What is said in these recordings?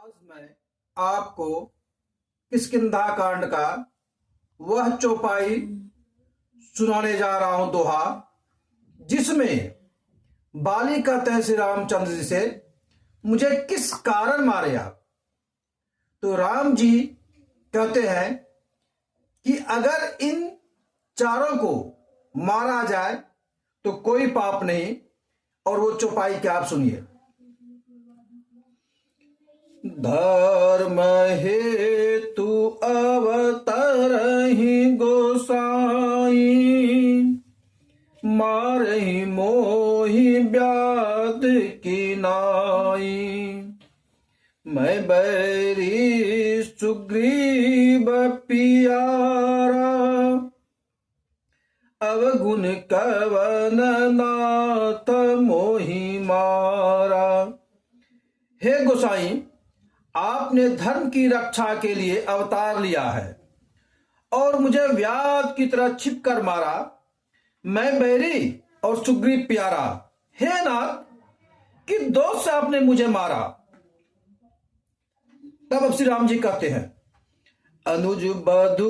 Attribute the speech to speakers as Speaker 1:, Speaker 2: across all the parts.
Speaker 1: आज मैं आपको किष्किंधा कांड का वह चौपाई सुनाने जा रहा हूं दोहा, जिसमें बाली कहते हैं श्री रामचंद्र जी से, मुझे किस कारण मारे आप। तो राम जी कहते हैं कि अगर इन चारों को मारा जाए तो कोई पाप नहीं। और वो चौपाई क्या, आप सुनिए। धर्म हेतु अवतरहि गोसाई, मारहि मोहि व्याध की नाई। मैं बैरी सुग्रीव पियारा, अवगुण कवन नाथ मोहि मारा। हे गोसाई, आपने धर्म की रक्षा के लिए अवतार लिया है और मुझे व्याध की तरह छिप कर मारा। मैं बैरी और सुग्रीव प्यारा, हे नाथ, कि दोष से आपने मुझे मारा। तब अब श्री राम जी कहते हैं, अनुज बधु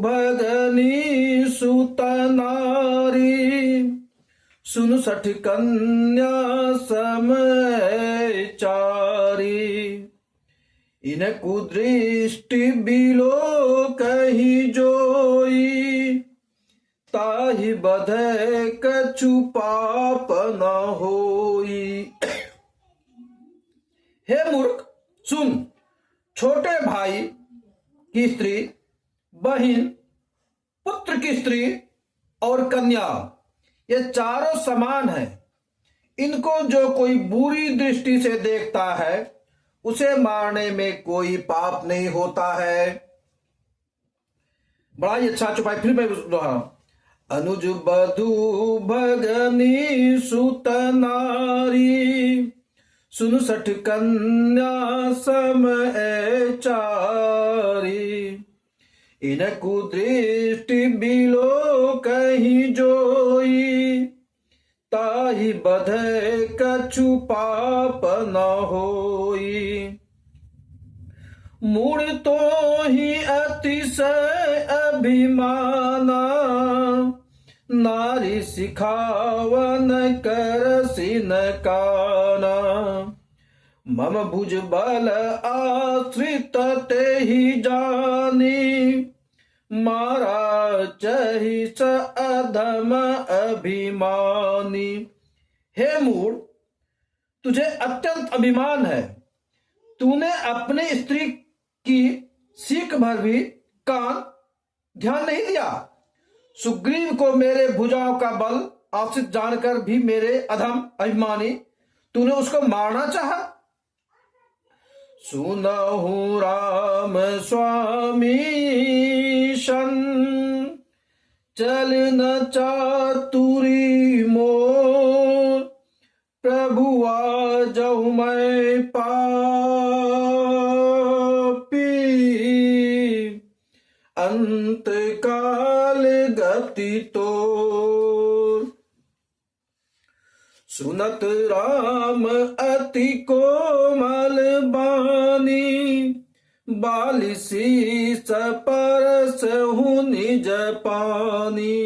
Speaker 1: भगनी सुत नारी, सुन सठ कन्या समय चारी। इन कुदृष्टि बिलो कही जोई, ताहि बधै कछु पाप न होई। हे मूर्ख, सुन, छोटे भाई की स्त्री, बहन, पुत्र की स्त्री और कन्या, ये चारों समान हैं। इनको जो कोई बुरी दृष्टि से देखता है उसे मारने में कोई पाप नहीं होता है। बड़ा ही अच्छा चौपाई फिर मैं दोहरा। अनुज बधु भगनी सुत नारी, सुन सठ कन्या समय चारी। इन कुदृष्टि बिलो कही जोई, ताहि बधै कछु पाप न होई। मूढ़ तो ही अतिशय अभिमाना, नारी सिखावन कर सिन काना। मम भुज बल आश्रित ते ही जानी, मारा चहि स अधम अभिमानी। हे मूढ़, तुझे अत्यंत अभिमान है। तूने अपनी स्त्री की सीख भर भी कान ध्यान नहीं दिया। सुग्रीव को मेरे भुजाओं का बल आश्रित जानकर भी मेरे अधम अभिमानी तूने उसको मारना चाहा। सुनहु राम स्वामी शन, चल न चातुरी मोर। प्रभु आजहु मैं पापी, अंत काल गति तोर। सुनत राम अति कोमल बानी, बाली शीस परस हूँ निज पानी।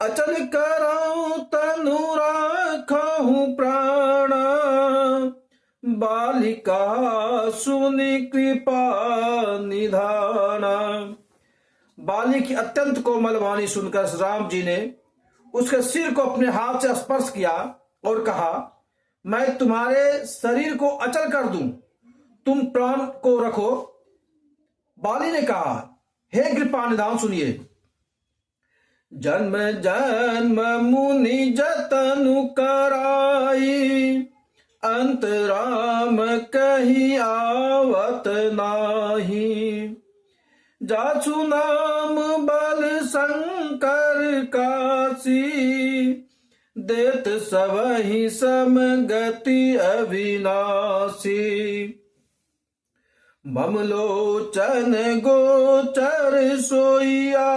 Speaker 1: अचल कराऊं तनु राखहूं प्राणा, बालिका सुनि कृपा निधाना। बाली की अत्यंत कोमल वाणी सुनकर राम जी ने उसके सिर को अपने हाथ से स्पर्श किया और कहा, मैं तुम्हारे शरीर को अचल कर दूं, तुम प्राण को रखो। बाली ने कहा, हे कृपा निधान, सुनिए। जन्म जन्म मुनि जतनु कराई, अंत राम कही आवत नाही। जासु नाम बल शंकर काशी, देत सबहि समगति अविनाशी। मम लोचन गोचर सोइया,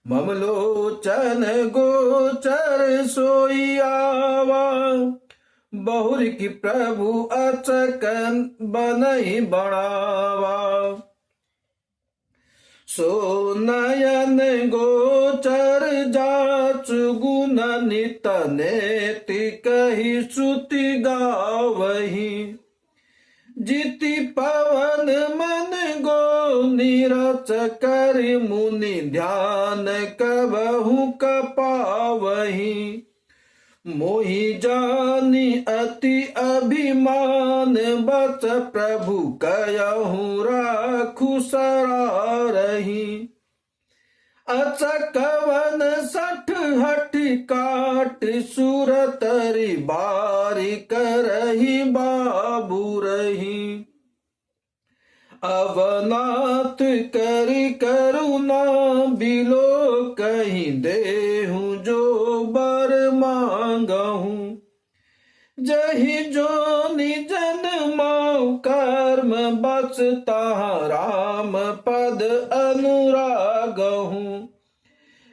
Speaker 1: ममलोचन गोचर सोई आवा, बहुरी की प्रभु अचकन बनई बढ़ावा। सो नयन गोचर जाच गुण नित नेति कही श्रुति गावही। जिति पवन मन गो नीरज कर मुनि ध्यान कबहु कपावही। मोहि जानी अति अभिमान बच प्रभु कयहु राखु सरारही। अचकवन सठ हठ काट सुर तरि बारी करही बाबू रही। अवनाथ करि करुणा बिलो कहीं देहु जो बर मांगहूँ। जहि जोनि जन्माऊ कर्म बस ताहाँ राम पद अनुरागहूँ।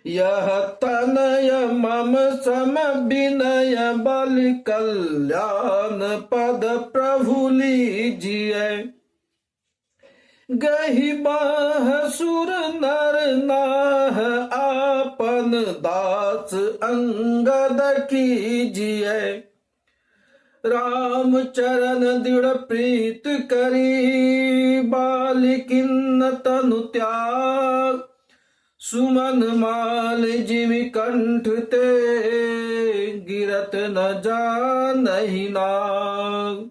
Speaker 1: यह तनय मम सम विनय बल कल्याण पद प्रभु लीजिए। गही बाह सुर नर नाह आपन दास अंगद कीजिए। राम चरण दृढ़ प्रीत करी बालिकिन तनु त्याग। सुमन माल जिमि कंठ ते गिरत न जानहि नाग।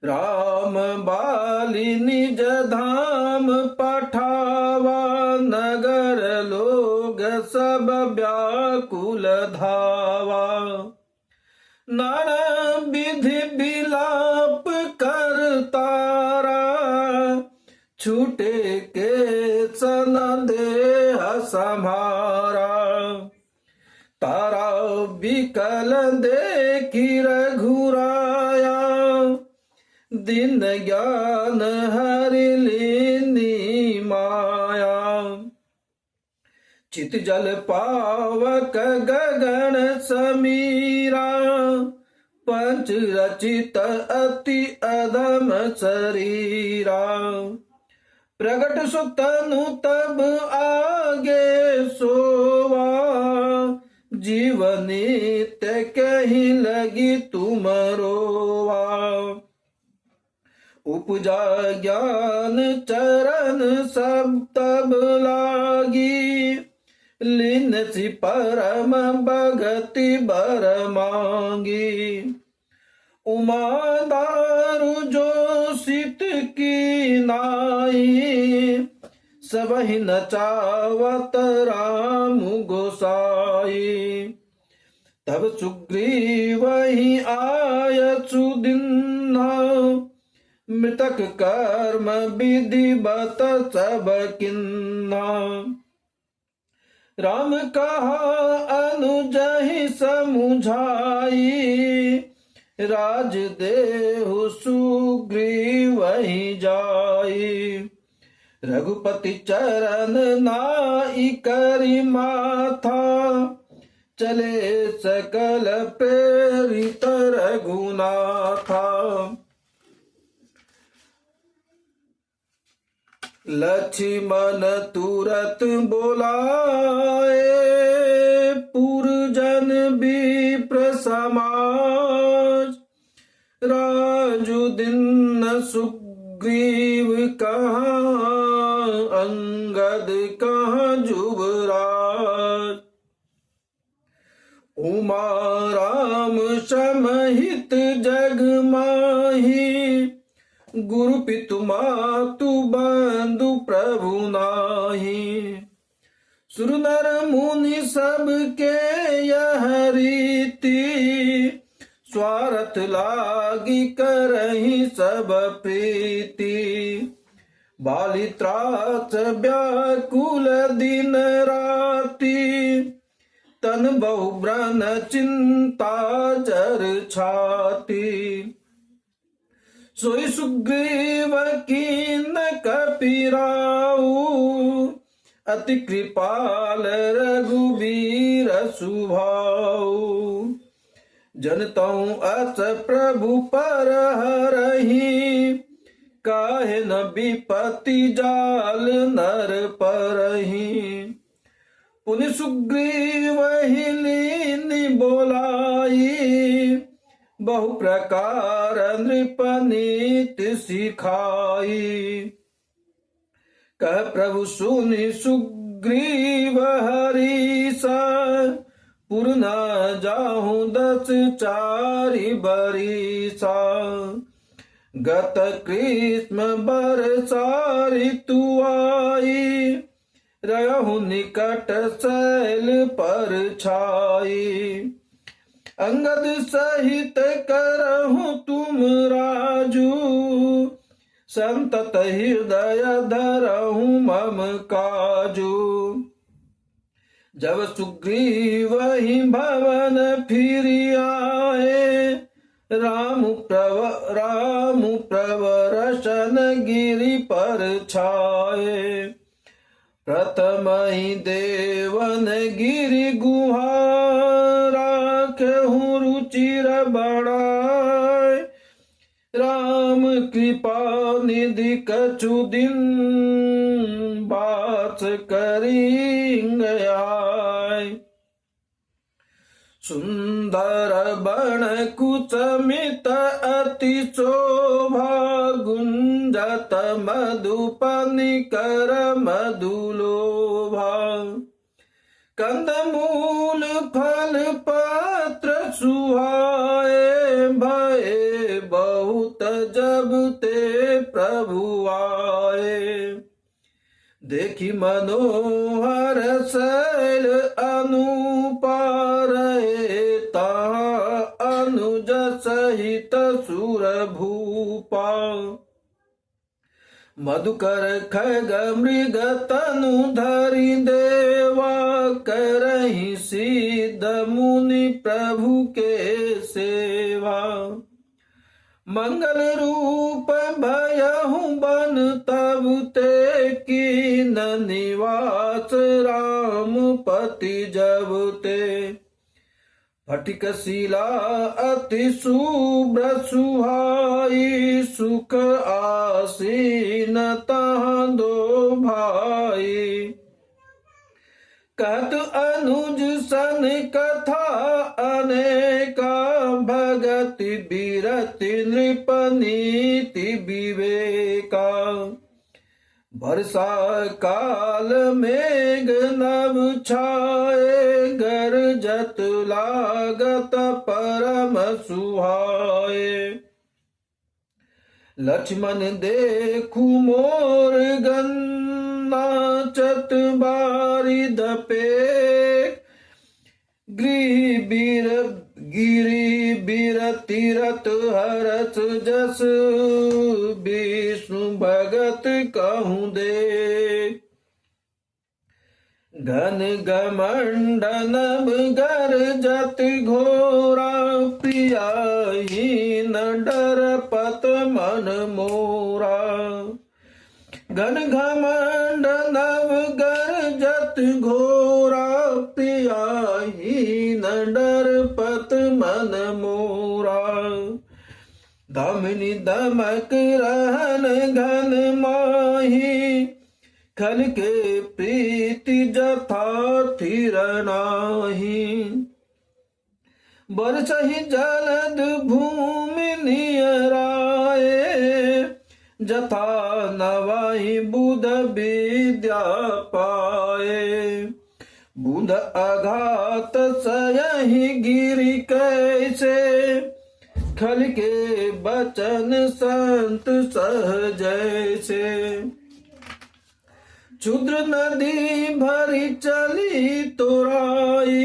Speaker 1: राम बाली निज धाम पठावा नगर लोग सब व्याकुल धावा। नर विधि विलाप कर तारा छूटे के सन देह सम्हारा। तारा विकल देखी रघुराया दिन ज्ञान हरि लीनी माया। चित जल पावक गगन समीरा पंच रचित अति अधम शरीरा। प्रगट सुतनु तब आगे सोवा जीवनी ते कहीं लगी तुम रोवा। उपजा ज्ञान चरण सब तब लागी लीन सी परम भगति बर मांगी। उमा दारु जो सित की नाई सबहि नचावत राम गोसाई। तब सुग्रीव ही आय सुदिन्हा मृतक कर्म विधि बत सब किन्हा। राम कहा अनुजहि समुझाई राज देहु सुग्रीव ही जाई। रघुपति चरण नाई करि माथा चले सकल प्रेरित रघुनाथा। लक्ष्मण तुरत बोलाए पुरजन विप्र समाज। राजुदिन सुग्रीव कहाँ अंगद कहाँ जुबराज। उमा राम समहित जग माही गुरु पितु मातु बंधु प्रभु नाही। सुर नर मुनि सबके यह रीति स्वार्थ लागी करही सब प्रीति। बाली त्रास व्याकुल दिन राति तन बहु ब्रन चिंता जर छाती। सोई सुग्रीव कीन कपिराऊ अति कृपाल रघुबीर सुभाऊ। जनतऊ अस प्रभु पर हरही, काहे न विपत्ति जाल नर परही। पुनि सुग्रीव ही लीन बोलाई, बहु प्रकार नृपनीति सिखाई। कह प्रभु सुनि सुग्रीव हरीसा, पुर न जाहूं 10 चारि बरीसा। गत कृष्ण बरसारी तु आई, रहु निकट शैल पर छाई। अंगद सहित करहु तुम राजू, संतत हृदय धरहु मम काजू। जब सुग्रीव ही भवन फिर आए, राम प्रवरशन गिरि पर छाए। प्रथम ही देवन गिरि गुहारा, कहूँ रुचिर बढ़ाए। राम कृपा निधि कछु दिन, बात करिंग आए। सुंदर बन कुचमित अति शोभा, गुंजत मधुपनि कर मधुलोभा। कंदमूल फल पत्र सुहाए, भये बहुत जब ते प्रभु आए। देखी मनोहर शैल अनुपार, ताहाँ अनुज सहित सुर भूपा। मधुकर खग मृग तनु धरि देवा, करहि सिद्ध मुनि प्रभु के सेवा। मंगल रूप भयहु बन तब ते, कीन निवास राम पति जब ते। फटिक शिला अति शुभ्र सुहाई, सुख आसीन तहाँ दो भाई। कहत अनुज सन कथा अनेका, भगति बिरति नृपनीति विवेका। वर्षा काल मेघ नभ छाए, गरजत लागत परम सुहाए। लक्ष्मण देखु मोर नाचत बारिद पेख, गिरि बीर तीरथ हरस जस, विष्णु भगत कहूँ दे। घन घमंड नभ गरजत घोरा, प्रियाहीन डर पत मन मोरा। घन घमंड नभ गरजत घोरा, प्रियाहीन डर पत मन मोरा। दामिनी दमक रहन घन माही, खल के प्रीति जथा थिर नाही। बरसहि जलद भूमि नियराए, जथा नवाहि बुध विद्या पाए। बुध अघात सयहि गिरि कैसे, खल के बचन संत सहजैसे। क्षुद्र नदी भरी चली तोराई,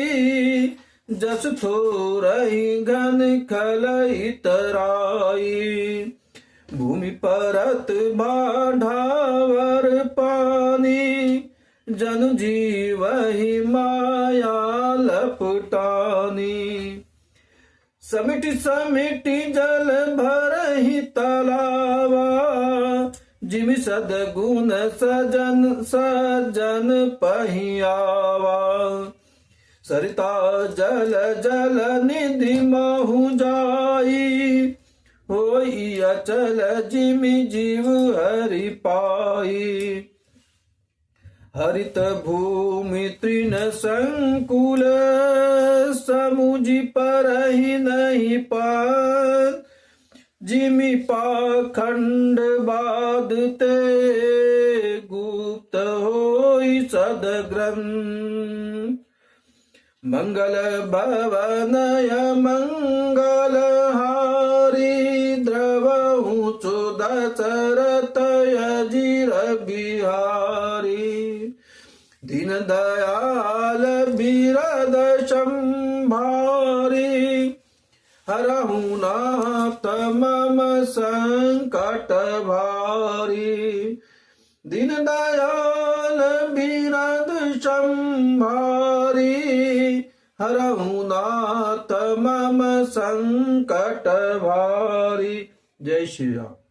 Speaker 1: जस थोरहि घन खलई तराई। भूमि परत भाढ़ावर पानी, जनु जीवहि माया लपटानी। समिट समिट जल भरहि तलावा, जिमि सद्गुण सजन सजन पहियावा। सरिता जल जल निधि महु जाई, होई अचल जिमि जीव हरि पाई। हरित भूमि तृण संकुल, समुझि परहि नहीं पात, जिमि पाखंड बाधते, गुप्त होई सदग्रंथ। मंगल भवनय मंगल हारी, द्रवहु दशरथ अजीर बिहारी। दीन दयाल बिरद संभारी, हरहु नाथ मम संकट भारी। दीन दयाल बिरद संभारी, हरहु नाथ मम संकट भारी। जय श्री राम।